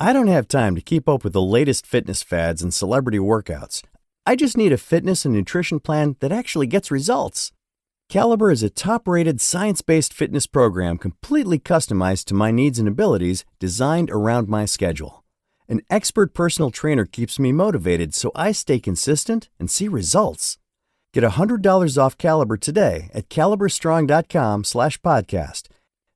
I don't have time to keep up with the latest fitness fads and celebrity workouts. I just need a fitness and nutrition plan that actually gets results. Caliber is a top-rated, science-based fitness program completely customized to my needs and abilities, designed around my schedule. An expert personal trainer keeps me motivated so I stay consistent and see results. Get $100 off Caliber today at caliberstrong.com/podcast.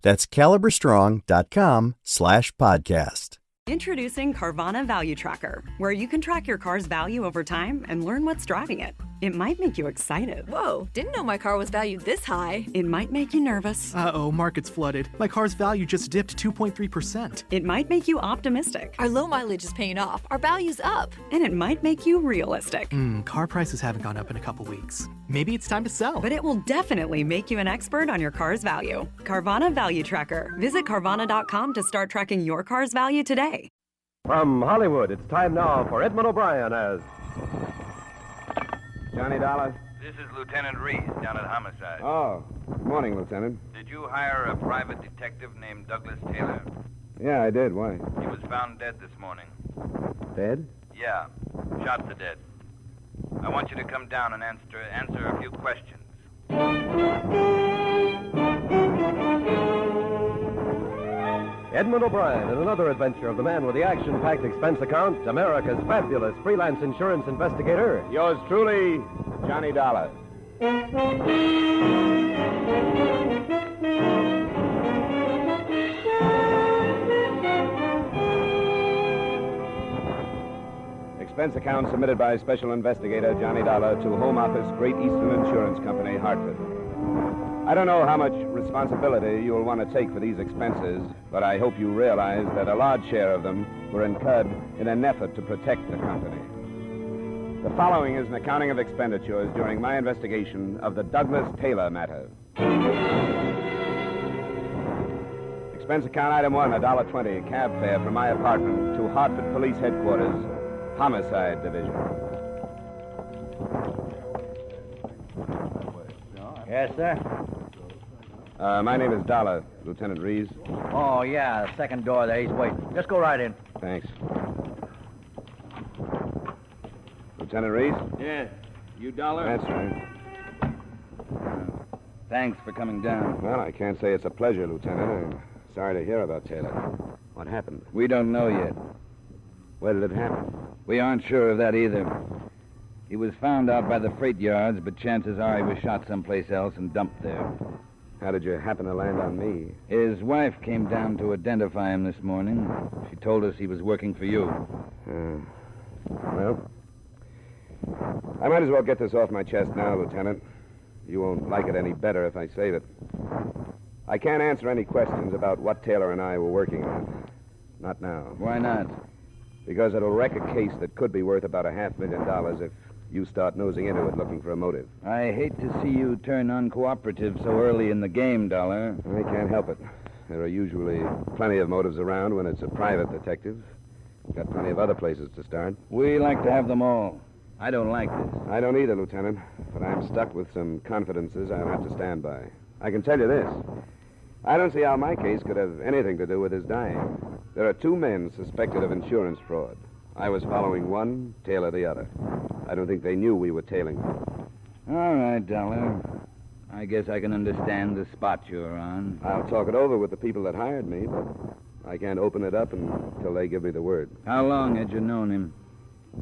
That's caliberstrong.com/podcast. Introducing Carvana Value Tracker, where you can track your car's value over time and learn what's driving it. It might make you excited. Whoa, didn't know my car was valued this high. It might make you nervous. Uh-oh, market's flooded. My car's value just dipped 2.3%. It might make you optimistic. Our low mileage is paying off. Our value's up. And it might make you realistic. Car prices haven't gone up in a couple weeks. Maybe it's time to sell. But it will definitely make you an expert on your car's value. Carvana Value Tracker. Visit Carvana.com to start tracking your car's value today. From Hollywood, it's time now for Edmund O'Brien as Johnny Dollar? This is Lieutenant Reese down at Homicide. Oh, good morning, Lieutenant. Did you hire a private detective named Douglas Taylor? Yeah, I did. Why? He was found dead this morning. Dead? Yeah, shot to death. I want you to come down and answer a few questions. Edmund O'Brien in another adventure of the man with the action-packed expense account, America's fabulous freelance insurance investigator. Yours truly, Johnny Dollar. Expense account submitted by Special Investigator Johnny Dollar to Home Office, Great Eastern Insurance Company, Hartford. I don't know how much responsibility you'll want to take for these expenses, but I hope you realize that a large share of them were incurred in an effort to protect the company. The following is an accounting of expenditures during my investigation of the Douglas Taylor matter. Expense account item 1, $1.20, cab fare from my apartment to Hartford Police Headquarters, Homicide Division. Yes, sir? My name is Dollar, Lieutenant Reese. Oh, yeah, second door there. He's waiting. Just go right in. Thanks. Lieutenant Reese? Yeah. You Dollar? That's right. Thanks for coming down. Well, I can't say it's a pleasure, Lieutenant. I'm sorry to hear about Taylor. What happened? We don't know yet. Where did it happen? We aren't sure of that either. He was found out by the freight yards, but chances are he was shot someplace else and dumped there. How did you happen to land on me? His wife came down to identify him this morning. She told us he was working for you. Well, I might as well get this off my chest now, Lieutenant. You won't like it any better if I save it. I can't answer any questions about what Taylor and I were working on. Not now. Why not? Because it'll wreck a case that could be worth about $500,000 if you start nosing into it looking for a motive. I hate to see you turn uncooperative so early in the game, Dollar. I can't help it. There are usually plenty of motives around when it's a private detective. Got plenty of other places to start. We like to have them all. I don't like this. I don't either, Lieutenant, but I'm stuck with some confidences I'll have to stand by. I can tell you this. I don't see how my case could have anything to do with his dying. There are two men suspected of insurance fraud. I was following one, Taylor the other. I don't think they knew we were tailing them. All right, Dollar. I guess I can understand the spot you're on. I'll talk it over with the people that hired me, but I can't open it up until they give me the word. How long had you known him?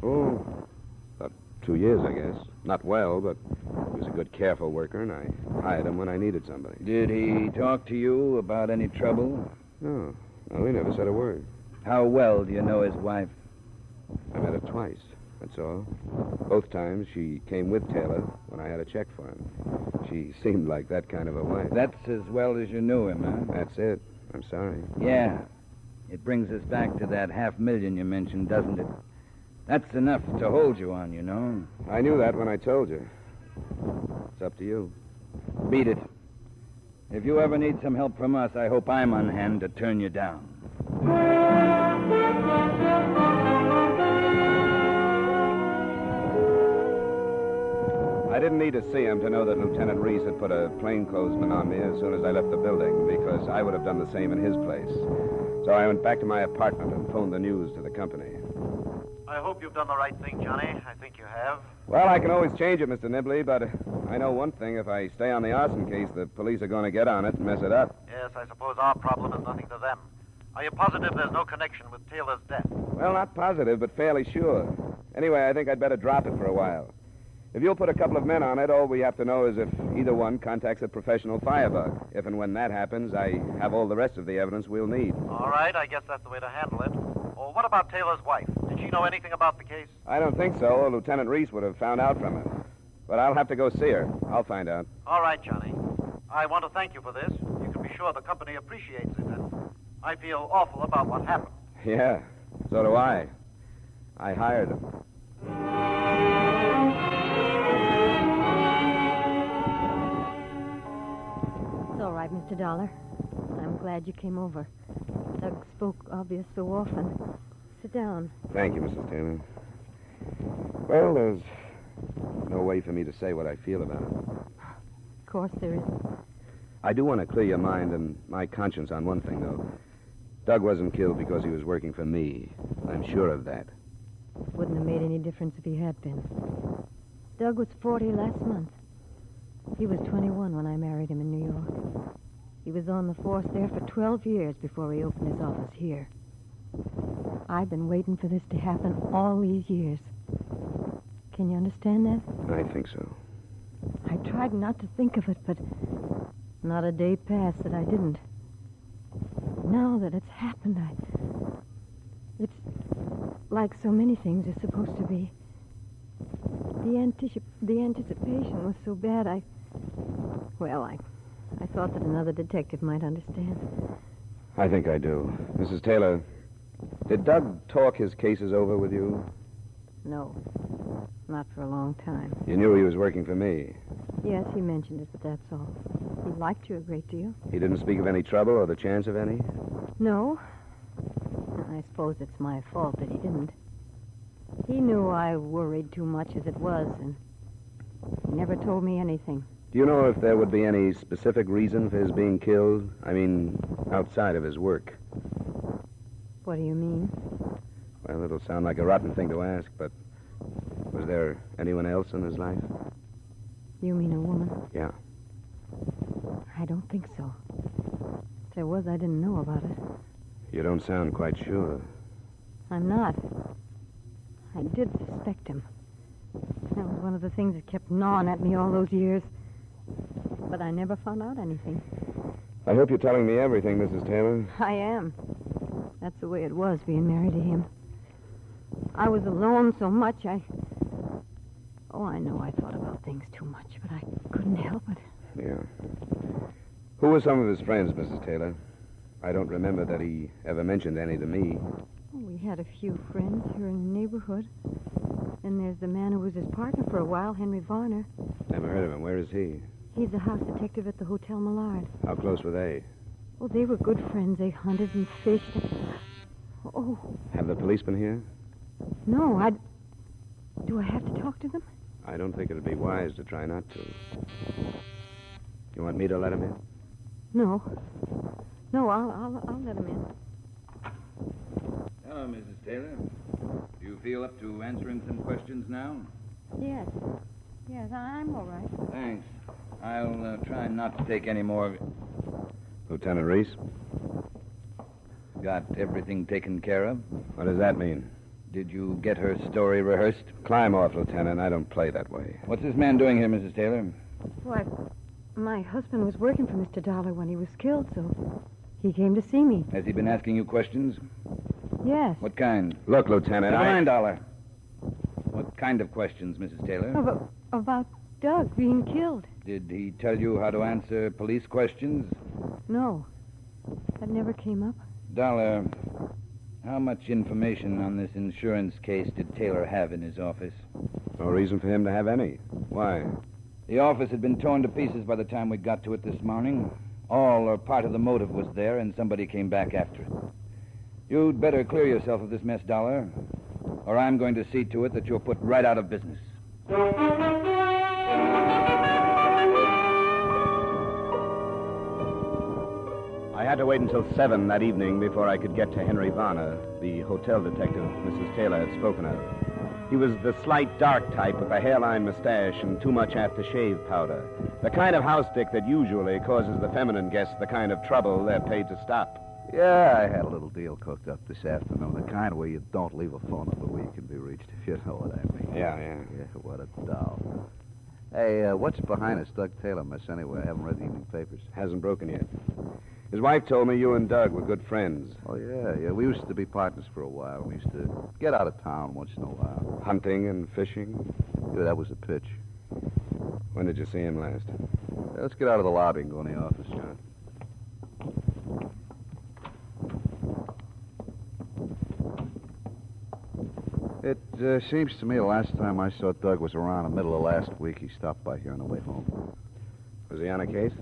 Oh, about 2 years, I guess. Not well, but he was a good, careful worker, and I hired him when I needed somebody. Did he talk to you about any trouble? No, he never said a word. How well do you know his wife? I met her twice, that's all. Both times she came with Taylor when I had a check for him. She seemed like that kind of a wife. That's as well as you knew him, huh? That's it. I'm sorry. Yeah. It brings us back to that $500,000 you mentioned, doesn't it? That's enough to hold you on, you know. I knew that when I told you. It's up to you. Beat it. If you ever need some help from us, I hope I'm on hand to turn you down. I didn't need to see him to know that Lieutenant Reese had put a plainclothesman on me as soon as I left the building, because I would have done the same in his place. So I went back to my apartment and phoned the news to the company. I hope you've done the right thing, Johnny. I think you have. Well, I can always change it, Mr. Nibley, but I know one thing. If I stay on the arson case, the police are going to get on it and mess it up. Yes, I suppose our problem is nothing to them. Are you positive there's no connection with Taylor's death? Well, not positive, but fairly sure. Anyway, I think I'd better drop it for a while. If you'll put a couple of men on it, all we have to know is if either one contacts a professional firebug. If and when that happens, I have all the rest of the evidence we'll need. All right, I guess that's the way to handle it. Well, what about Taylor's wife? Did she know anything about the case? I don't think so, or Lieutenant Reese would have found out from her. But I'll have to go see her. I'll find out. All right, Johnny. I want to thank you for this. You can be sure the company appreciates it, and I feel awful about what happened. Yeah, so do I. I hired him. It's all right, Mr. Dollar. I'm glad you came over. Doug spoke obvious so often. Sit down. Thank you, Mrs. Taylor. Well, there's no way for me to say what I feel about it. Of course there isn't. I do want to clear your mind and my conscience on one thing, though. Doug wasn't killed because he was working for me. I'm sure of that. Wouldn't have made any difference if he had been. Doug was 40 last month. He was 21 when I married him in New York. He was on the force there for 12 years before he opened his office here. I've been waiting for this to happen all these years. Can you understand that? I think so. I tried not to think of it, but not a day passed that I didn't. Now that it's happened, it's like so many things are supposed to be. The anticipation was so bad, I thought that another detective might understand. I think I do. Mrs. Taylor, did Doug talk his cases over with you? No, not for a long time. You knew he was working for me. Yes, he mentioned it, but that's all. He liked you a great deal. He didn't speak of any trouble or the chance of any? No. I suppose it's my fault that he didn't. He knew I worried too much as it was, and he never told me anything. Do you know if there would be any specific reason for his being killed? I mean, outside of his work. What do you mean? Well, it'll sound like a rotten thing to ask, but was there anyone else in his life? You mean a woman? Yeah. I don't think so. If there was, I didn't know about it. You don't sound quite sure. I'm not. I did suspect him. That was one of the things that kept gnawing at me all those years. But I never found out anything. I hope you're telling me everything, Mrs. Taylor. I am. That's the way it was, being married to him. I was alone so much, I know I thought about things too much, but I couldn't help it. Yeah. Who were some of his friends, Mrs. Taylor? I don't remember that he ever mentioned any to me. We had a few friends here in the neighborhood. And there's the man who was his partner for a while, Henry Varner. Never heard of him. Where is he? He's a house detective at the Hotel Millard. How close were they? Oh, they were good friends. They hunted and fished. Oh. Have the police been here? No, do I have to talk to them? I don't think it'd be wise to try not to. You want me to let him in? No. No, I'll let him in. Hello, Mrs. Taylor. Do you feel up to answering some questions now? Yes. Yes, I'm all right. Thanks. I'll try not to take any more. Lieutenant Reese? Got everything taken care of? What does that mean? Did you get her story rehearsed? Climb off, Lieutenant. I don't play that way. What's this man doing here, Mrs. Taylor? Why, my husband was working for Mr. Dollar when he was killed, so he came to see me. Has he been asking you questions? Yes. What kind? Look, Lieutenant, Never mind, Dollar. What kind of questions, Mrs. Taylor? About Doug being killed. Did he tell you how to answer police questions? No. That never came up. Dollar, how much information on this insurance case did Taylor have in his office? No reason for him to have any. Why? The office had been torn to pieces by the time we got to it this morning. All or part of the motive was there, and somebody came back after it. You'd better clear yourself of this mess, Dollar, or I'm going to see to it that you're put right out of business. I had to wait until 7 that evening before I could get to Henry Varner, the hotel detective Mrs. Taylor had spoken of. He was the slight dark type with a hairline mustache and too much aftershave powder. The kind of house dick that usually causes the feminine guests the kind of trouble they're paid to stop. Yeah, I had a little deal cooked up this afternoon, the kind where you don't leave a phone number where you can be reached, if you know what I mean. Yeah. Yeah, what a doll. Hey, what's behind us Doug Taylor, miss, anyway? I haven't read the evening papers. Hasn't broken yet. His wife told me you and Doug were good friends. Oh, yeah. We used to be partners for a while. We used to get out of town once in a while. Hunting and fishing? Yeah, that was a pitch. When did you see him last? Let's get out of the lobby and go in the office, John. It seems to me the last time I saw Doug was around the middle of last week. He stopped by here on the way home. Was he on a case?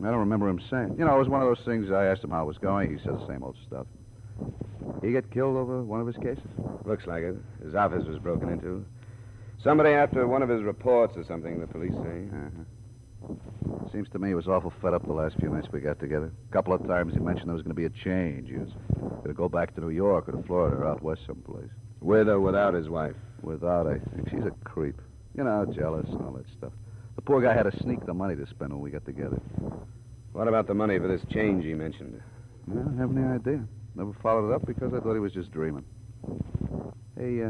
I don't remember him saying. You know, it was one of those things. I asked him how it was going. He said the same old stuff. He get killed over one of his cases? Looks like it. His office was broken into. Somebody after one of his reports or something, the police say. Uh-huh. Seems to me he was awful fed up the last few nights we got together. A couple of times he mentioned there was going to be a change. He was going to go back to New York or to Florida or out west someplace. With or without his wife? Without, I think. She's a creep. You know, jealous and all that stuff. The poor guy had to sneak the money to spend when we got together. What about the money for this change he mentioned? I don't have any idea. Never followed it up because I thought he was just dreaming. Hey,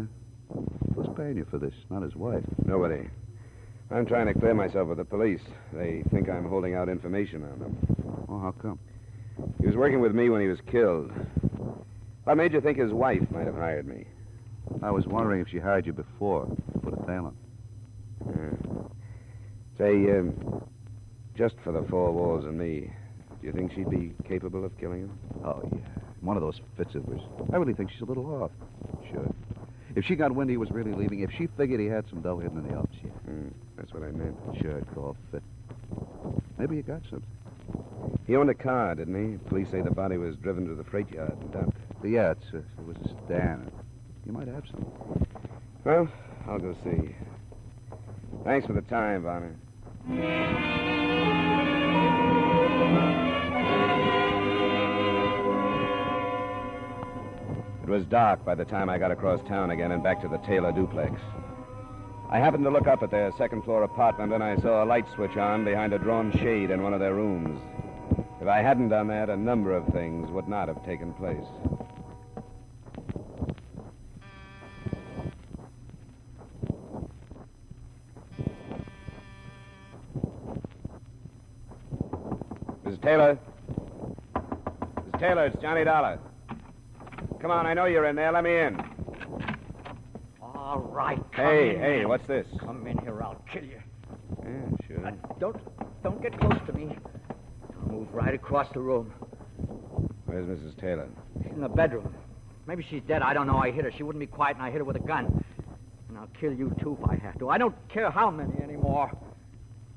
who's paying you for this? Not his wife. Nobody. I'm trying to clear myself with the police. They think I'm holding out information on them. Oh, how come? He was working with me when he was killed. What made you think his wife might have hired me? I was wondering if she hired you before to put a tail on. Say, just for the four walls and me, do you think she'd be capable of killing him? Oh, yeah. One of those fits of hers. I really think she's a little off. Sure. If she got wind he was really leaving, if she figured he had some dough hidden in the office, yeah. That's what I meant. Sure, it'd go all fit. Maybe you got something. He owned a car, didn't he? Police say the body was driven to the freight yard and dumped. Yeah, it was a sedan. You might have some. Well, I'll go see. Thanks for the time, Varner. It was dark by the time I got across town again and back to the Taylor duplex. I happened to look up at their second-floor apartment, and I saw a light switch on behind a drawn shade in one of their rooms. If I hadn't done that, a number of things would not have taken place. Mrs. Taylor? Mrs. Taylor, it's Johnny Dollar. Come on, I know you're in there. Let me in. All right, Hey, what's this? Come in here, I'll kill you. Yeah, sure. Don't get close to me. I'll move right across the room. Where's Mrs. Taylor? She's in the bedroom. Maybe she's dead. I don't know. I hit her. She wouldn't be quiet, and I hit her with a gun. And I'll kill you, too, if I have to. I don't care how many anymore.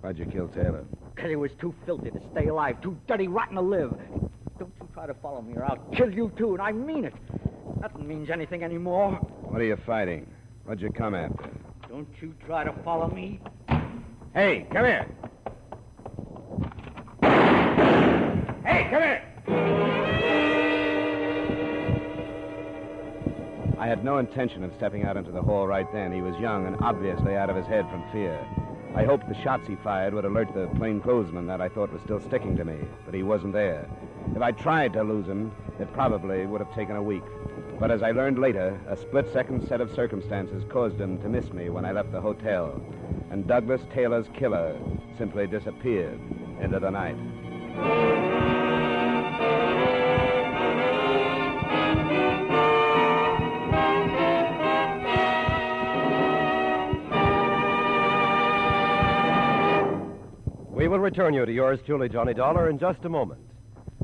Why'd you kill Taylor? Because he was too filthy to stay alive, too dirty, rotten to live. Don't you try to follow me, or I'll kill you, too, and I mean it. Nothing means anything anymore. What are you fighting? What'd you come after? Don't you try to follow me. Hey, come here. Hey, come here! I had no intention of stepping out into the hall right then. He was young and obviously out of his head from fear. I hoped the shots he fired would alert the plainclothesman that I thought was still sticking to me, but he wasn't there. If I tried to lose him, it probably would have taken a week. But as I learned later, a split-second set of circumstances caused him to miss me when I left the hotel, and Douglas Taylor's killer simply disappeared into the night. We will return you to yours truly, Johnny Dollar, in just a moment.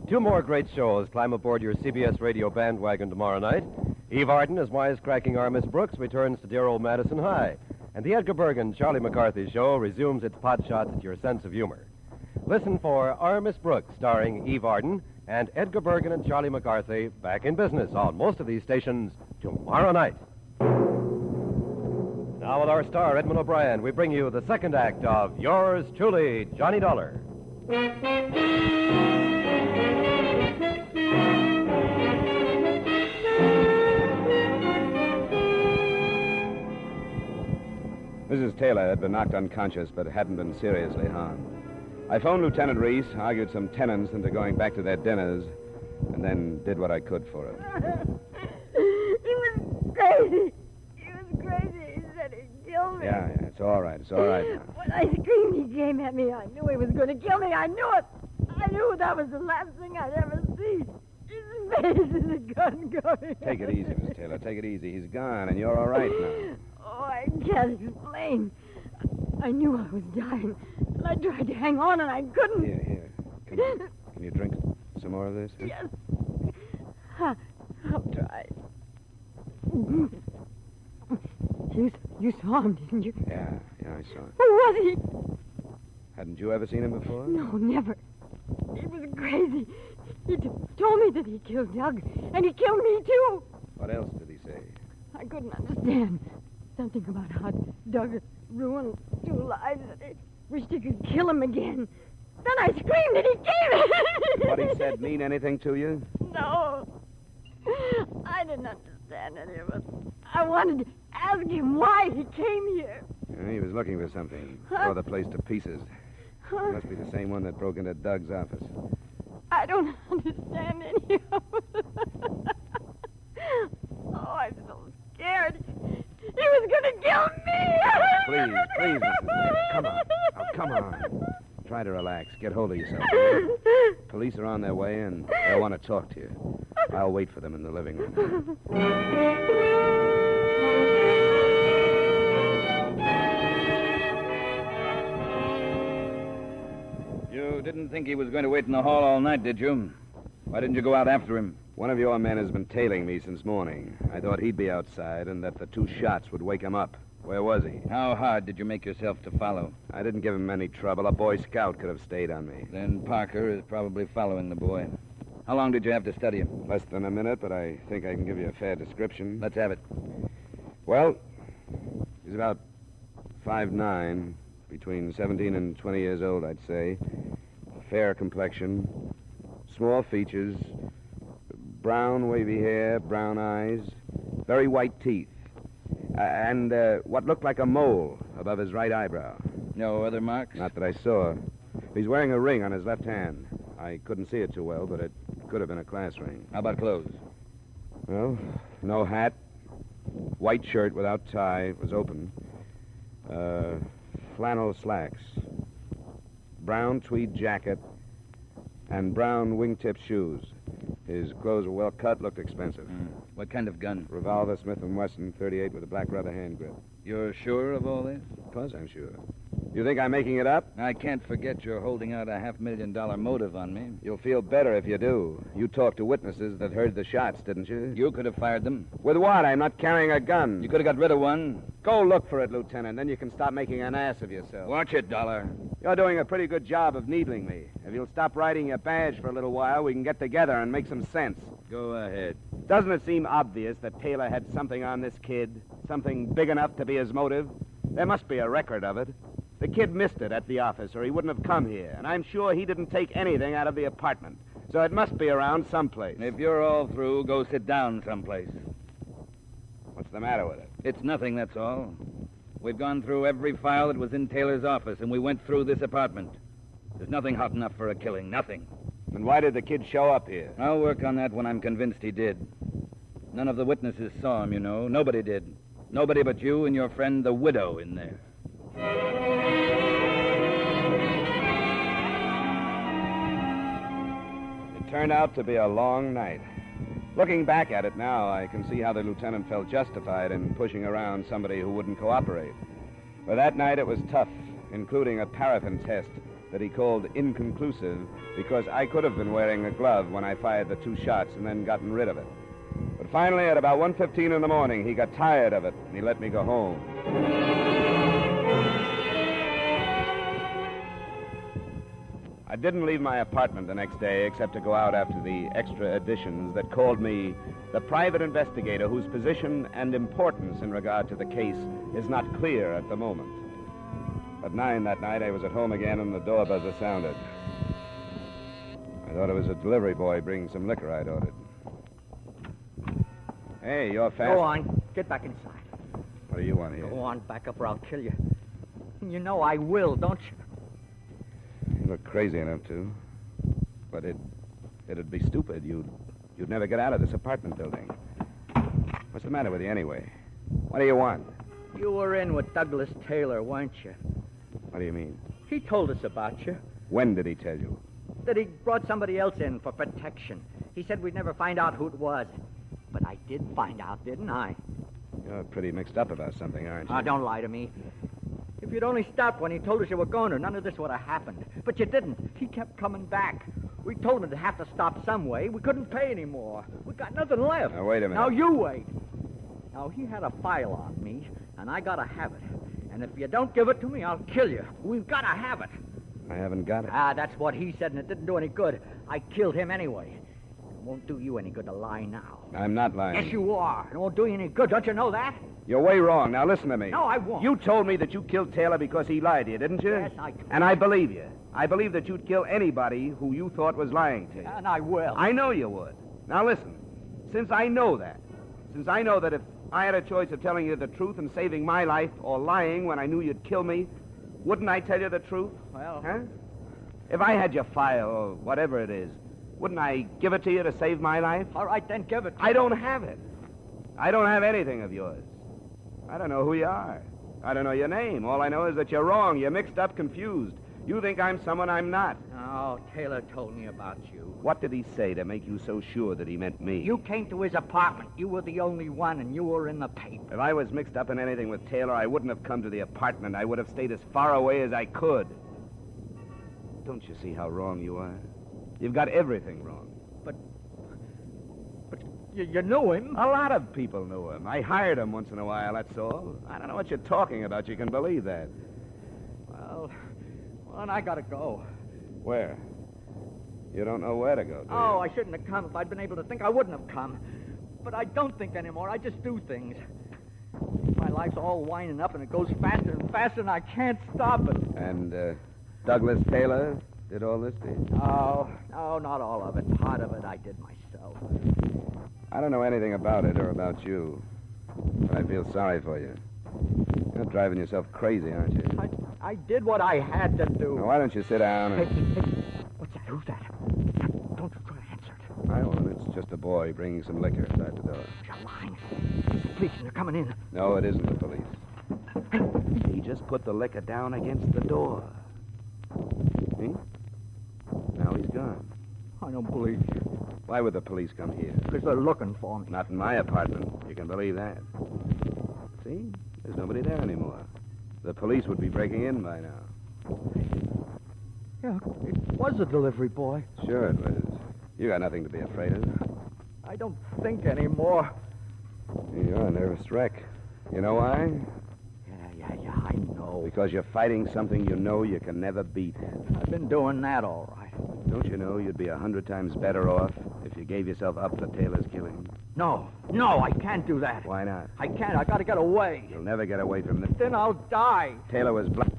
Two more great shows climb aboard your CBS radio bandwagon tomorrow night. Eve Arden as wisecracking Armis Brooks returns to dear old Madison High. And the Edgar Bergen Charlie McCarthy show resumes its pot shots at your sense of humor. Listen for Armis Brooks starring Eve Arden and Edgar Bergen and Charlie McCarthy back in business on most of these stations tomorrow night. Now with our star, Edmund O'Brien, we bring you the second act of yours truly, Johnny Dollar. Mrs. Taylor had been knocked unconscious, but hadn't been seriously harmed. I phoned Lieutenant Reese, argued some tenants into going back to their dinners, and then did what I could for her. He was crazy. He was crazy. He said he'd kill me. Yeah, it's all right. It's all right now. When I screamed, he came at me. I knew he was going to kill me. I knew it. I knew that was the last thing I'd ever see. His face is a gun going. Take it easy, Miss Taylor. Take it easy. He's gone, and you're all right now. Oh, I can't explain. I knew I was dying, and I tried to hang on, and I couldn't. Here. Can you drink some more of this? Yes. I'll try. You saw him, didn't you? Yeah, I saw him. Who was he? Hadn't you ever seen him before? No, never. He was crazy. He told me that he killed Doug, and he killed me, too. What else did he say? I couldn't understand. Something about how Doug ruined 2 lives, and he wished he could kill him again. Then I screamed, and he came. What he said mean anything to you? No. I didn't understand any of it. I wanted to ask him why he came here. Yeah, he was looking for something. Tore the place to pieces. It must be the same one that broke into Doug's office. I don't understand any of it. Oh, I'm so scared. He was going to kill me. Please, Mrs. Smith. Come on. Oh, come on. Try to relax. Get hold of yourself. Police are on their way, and they'll want to talk to you. I'll wait for them in the living room. You didn't think he was going to wait in the hall all night, did you? Why didn't you go out after him? One of your men has been tailing me since morning. I thought he'd be outside and that the 2 shots would wake him up. Where was he? How hard did you make yourself to follow? I didn't give him any trouble. A Boy Scout could have stayed on me. Then Parker is probably following the boy. How long did you have to study him? Less than a minute, but I think I can give you a fair description. Let's have it. Well, he's about 5'9", between 17 and 20 years old, I'd say. Fair complexion, small features, brown wavy hair, brown eyes, very white teeth, and what looked like a mole above his right eyebrow. No other marks? Not that I saw. He's wearing a ring on his left hand. I couldn't see it too well, but it could have been a class ring. How about clothes? Well, no hat, white shirt without tie, it was open, flannel slacks, brown tweed jacket, and brown wingtip shoes. His clothes were well cut, looked expensive. What kind of gun? Revolver, Smith & Wesson, .38 with a black rubber hand grip. You're sure of all this? Of course I'm sure. You think I'm making it up? I can't forget you're holding out a $500,000 motive on me. You'll feel better if you do. You talked to witnesses that heard the shots, didn't you? You could have fired them. With what? I'm not carrying a gun. You could have got rid of one. Go look for it, Lieutenant. Then you can stop making an ass of yourself. Watch it, Dollar. You're doing a pretty good job of needling me. If you'll stop riding your badge for a little while, we can get together and make some sense. Go ahead. Doesn't it seem obvious that Taylor had something on this kid? Something big enough to be his motive? There must be a record of it. The kid missed it at the office, or he wouldn't have come here. And I'm sure he didn't take anything out of the apartment. So it must be around someplace. If you're all through, go sit down someplace. What's the matter with it? It's nothing, that's all. We've gone through every file that was in Taylor's office, and we went through this apartment. There's nothing hot enough for a killing, nothing. Then why did the kid show up here? I'll work on that when I'm convinced he did. None of the witnesses saw him, you know. Nobody did. Nobody but you and your friend, the widow, in there. It turned out to be a long night. Looking back at it now, I can see how the lieutenant felt justified in pushing around somebody who wouldn't cooperate. But that night it was tough, including a paraffin test that he called inconclusive because I could have been wearing a glove when I fired the 2 shots and then gotten rid of it. But finally, at about 1:15 in the morning, he got tired of it, and he let me go home. I didn't leave my apartment the next day except to go out after the extra editions that called me the private investigator whose position and importance in regard to the case is not clear at the moment. At 9 that night, I was at home again, and the door buzzer sounded. I thought it was a delivery boy bringing some liquor I'd ordered. Hey, you're fast. Go on. Get back inside. What do you want here? Go on, back up or I'll kill you. You know I will, don't you? You look crazy enough to. But it'd be stupid. You'd never get out of this apartment building. What's the matter with you anyway? What do you want? You were in with Douglas Taylor, weren't you? What do you mean? He told us about you. When did he tell you? That he brought somebody else in for protection. He said we'd never find out who it was. But I did find out, didn't I? You're pretty mixed up about something, aren't you? Oh, don't lie to me. If you'd only stopped when he told us you were going, none of this would have happened. But you didn't. He kept coming back. We told him to have to stop some way. We couldn't pay anymore. We got nothing left. Now, wait a minute. Now, you wait. Now, he had a file on me, and I gotta have it. And if you don't give it to me, I'll kill you. We've gotta have it. I haven't got it. Ah, that's what he said, and it didn't do any good. I killed him anyway. It won't do you any good to lie now. I'm not lying. Yes, you are. It won't do you any good. Don't you know that? You're way wrong. Now, listen to me. No, I won't. You told me that you killed Taylor because he lied to you, didn't you? Yes, I... And I believe you. I believe that you'd kill anybody who you thought was lying to you. And I will. I know you would. Now, listen. Since I know that if I had a choice of telling you the truth and saving my life or lying when I knew you'd kill me, wouldn't I tell you the truth? Well... Huh? If I had your file or whatever it is, wouldn't I give it to you to save my life? All right, then give it to me. I don't have it. I don't have anything of yours. I don't know who you are. I don't know your name. All I know is that you're wrong. You're mixed up, confused. You think I'm someone I'm not. Oh, Taylor told me about you. What did he say to make you so sure that he meant me? You came to his apartment. You were the only one, and you were in the paper. If I was mixed up in anything with Taylor, I wouldn't have come to the apartment. I would have stayed as far away as I could. Don't you see how wrong you are? You've got everything wrong. But you knew him. A lot of people knew him. I hired him once in a while, that's all. I don't know what you're talking about. You can believe that. Well, and I gotta go. Where? You don't know where to go, do you? Oh, I shouldn't have come. If I'd been able to think, I wouldn't have come. But I don't think anymore. I just do things. My life's all winding up, and it goes faster and faster, and I can't stop it. And, Douglas Taylor did all this to you? No, not all of it. Part of it I did myself. I don't know anything about it or about you, but I feel sorry for you. You're driving yourself crazy, aren't you? I did what I had to do. Now, why don't you sit down and... Hey, what's that? Who's that? Don't you try to answer it. I won't. It's just a boy bringing some liquor inside the door. You're lying. It's the police, and they're coming in. No, it isn't the police. He just put the liquor down against the door. See? Now he's gone. I don't believe you. Why would the police come here? Because they're looking for me. Not in my apartment. You can believe that. See? There's nobody there anymore. The police would be breaking in by now. Yeah, it was a delivery boy. Sure it was. You got nothing to be afraid of. I don't think anymore. You're a nervous wreck. You know why? Yeah, I know. Because you're fighting something you know you can never beat. I've been doing that all right. Don't you know you'd be 100 times better off if you gave yourself up for Taylor's killing? No, I can't do that. Why not? I can't. I gotta get away. You'll never get away from this. Then I'll die. Taylor was black.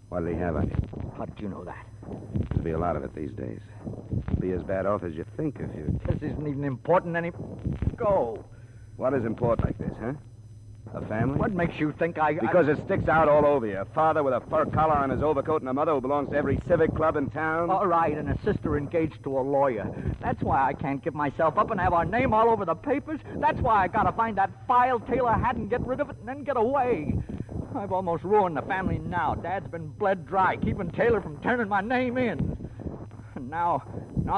What did he have on you? How did you know that? There'll be a lot of it these days. Be as bad off as you think if you... This isn't even important any... Go. What is important like this, huh? A family? What makes you think Because it sticks out all over you. A father with a fur collar on his overcoat and a mother who belongs to every civic club in town. All right, and a sister engaged to a lawyer. That's why I can't give myself up and have our name all over the papers. That's why I gotta find that file Taylor had and get rid of it and then get away. I've almost ruined the family now. Dad's been bled dry, keeping Taylor from turning my name in. And now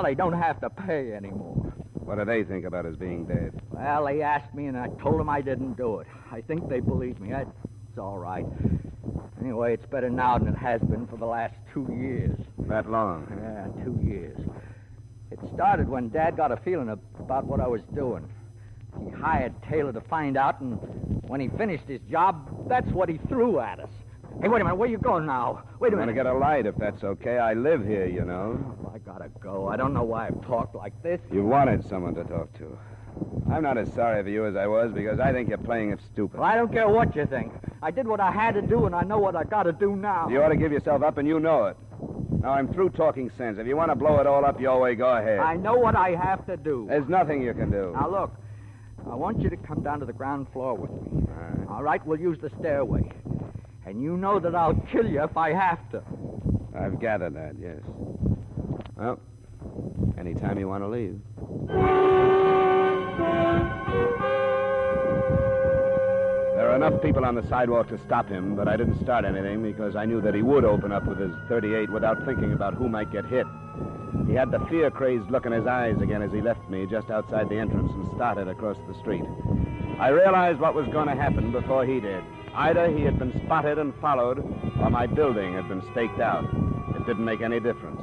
they don't have to pay anymore. What do they think about his being dead? Well, they asked me, and I told them I didn't do it. I think they believe me. It's all right. Anyway, it's better now than it has been for the last 2 years. That long? Yeah, 2 years. It started when Dad got a feeling about what I was doing. He hired Taylor to find out, and when he finished his job, that's what he threw at us. Hey, wait a minute. Where you going now? Wait a minute. I'm going to get a light, if that's okay. I live here, you know. Oh, I gotta go. I don't know why I've talked like this. You wanted someone to talk to. I'm not as sorry for you as I was, because I think you're playing it stupid. Well, I don't care what you think. I did what I had to do, and I know what I gotta do now. You ought to give yourself up, and you know it. Now, I'm through talking sense. If you want to blow it all up your way, go ahead. I know what I have to do. There's nothing you can do. Now, look. I want you to come down to the ground floor with me. All right, we'll use the stairway. And you know that I'll kill you if I have to. I've gathered that, yes. Well, anytime you want to leave. There are enough people on the sidewalk to stop him, but I didn't start anything because I knew that he would open up with his .38 without thinking about who might get hit. He had the fear-crazed look in his eyes again as he left me just outside the entrance and started across the street. I realized what was going to happen before he did. Either he had been spotted and followed, or my building had been staked out. It didn't make any difference.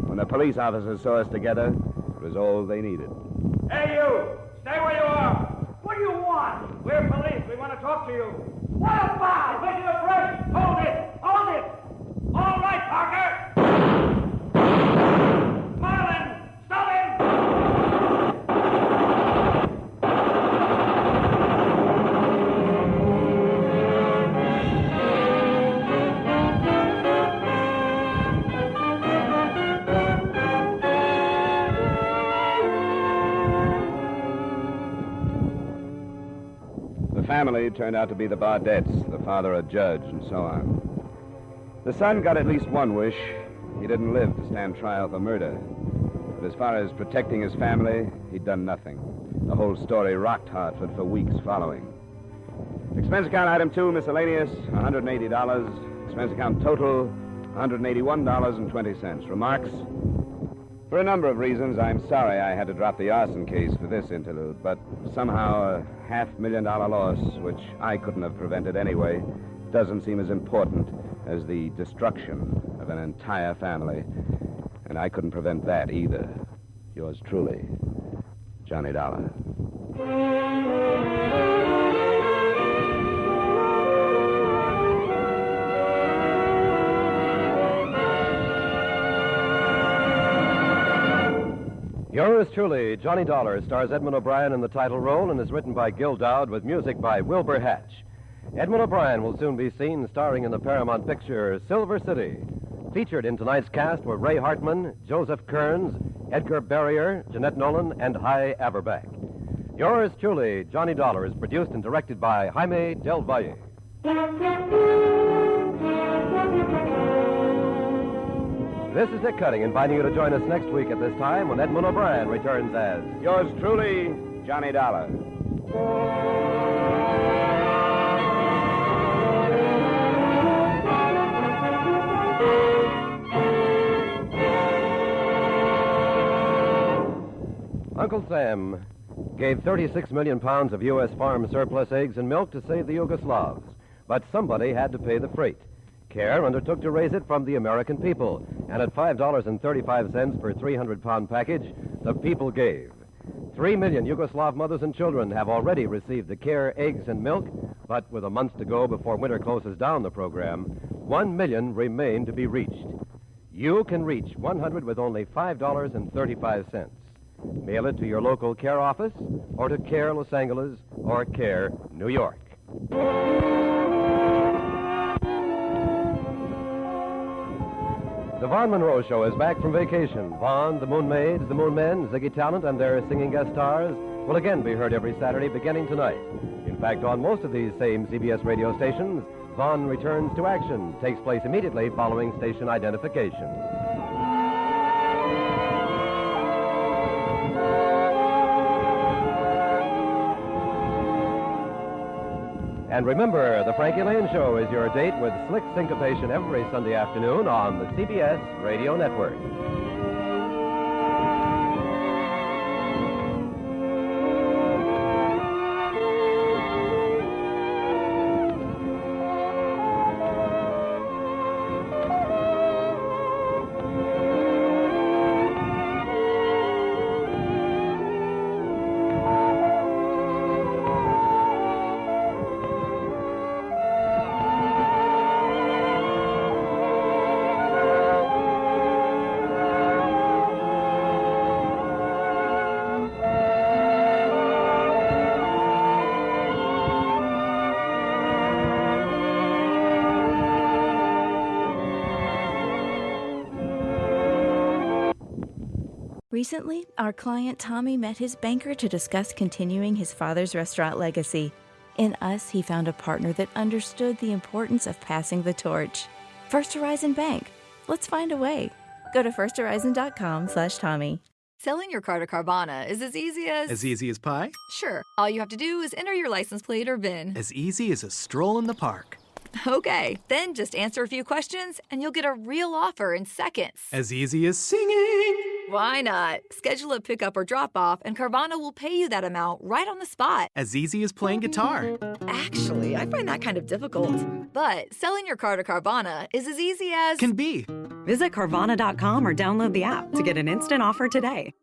When the police officers saw us together, it was all they needed. Hey, you! Stay where you are! What do you want? We're police. We want to talk to you. What about? Making a break! Hold it! Hold it! All right, Parker! Marlin! Stop him! The family turned out to be the Bardettes, the father a judge, and so on. The son got at least one wish. He didn't live to stand trial for murder. But as far as protecting his family, he'd done nothing. The whole story rocked Hartford for weeks following. Expense account item 2, miscellaneous, $180. Expense account total, $181.20. Remarks? For a number of reasons, I'm sorry I had to drop the arson case for this interlude, but somehow a $500,000 loss, which I couldn't have prevented anyway, doesn't seem as important as the destruction of an entire family. And I couldn't prevent that either. Yours truly, Johnny Dollar. Yours truly, Johnny Dollar, stars Edmund O'Brien in the title role and is written by Gil Dowd with music by Wilbur Hatch. Edmund O'Brien will soon be seen starring in the Paramount picture Silver City. Featured in tonight's cast were Ray Hartman, Joseph Kearns, Edgar Barrier, Jeanette Nolan, and Hy Averback. Yours truly, Johnny Dollar, is produced and directed by Jaime Del Valle. This is Dick Cutting, inviting you to join us next week at this time when Edmund O'Brien returns as Yours truly, Johnny Dollar. Uncle Sam gave 36 million pounds of U.S. farm surplus eggs and milk to save the Yugoslavs, but somebody had to pay the freight. CARE undertook to raise it from the American people, and at $5.35 per 300-pound package, the people gave. 3 million Yugoslav mothers and children have already received the CARE eggs and milk, but with a month to go before winter closes down the program, 1 million remain to be reached. You can reach 100 with only $5.35. Mail it to your local CARE office, or to CARE Los Angeles, or CARE New York. The Vaughn Monroe Show is back from vacation. Vaughn, the Moon Maids, the Moon Men, Ziggy Talent, and their singing guest stars will again be heard every Saturday beginning tonight. In fact, on most of these same CBS radio stations, Vaughn returns to action, takes place immediately following station identification. And remember, the Frankie Lane Show is your date with slick syncopation every Sunday afternoon on the CBS Radio Network. Recently, our client Tommy met his banker to discuss continuing his father's restaurant legacy. In us, he found a partner that understood the importance of passing the torch. First Horizon Bank. Let's find a way. Go to firsthorizon.com/Tommy. Selling your car to Carvana is as easy as... As easy as pie? Sure. All you have to do is enter your license plate or VIN. As easy as a stroll in the park. Okay, then just answer a few questions and you'll get a real offer in seconds. As easy as singing. Why not? Schedule a pickup or drop off and Carvana will pay you that amount right on the spot. As easy as playing guitar. Actually, I find that kind of difficult. But selling your car to Carvana is as easy as... Can be. Visit Carvana.com or download the app to get an instant offer today.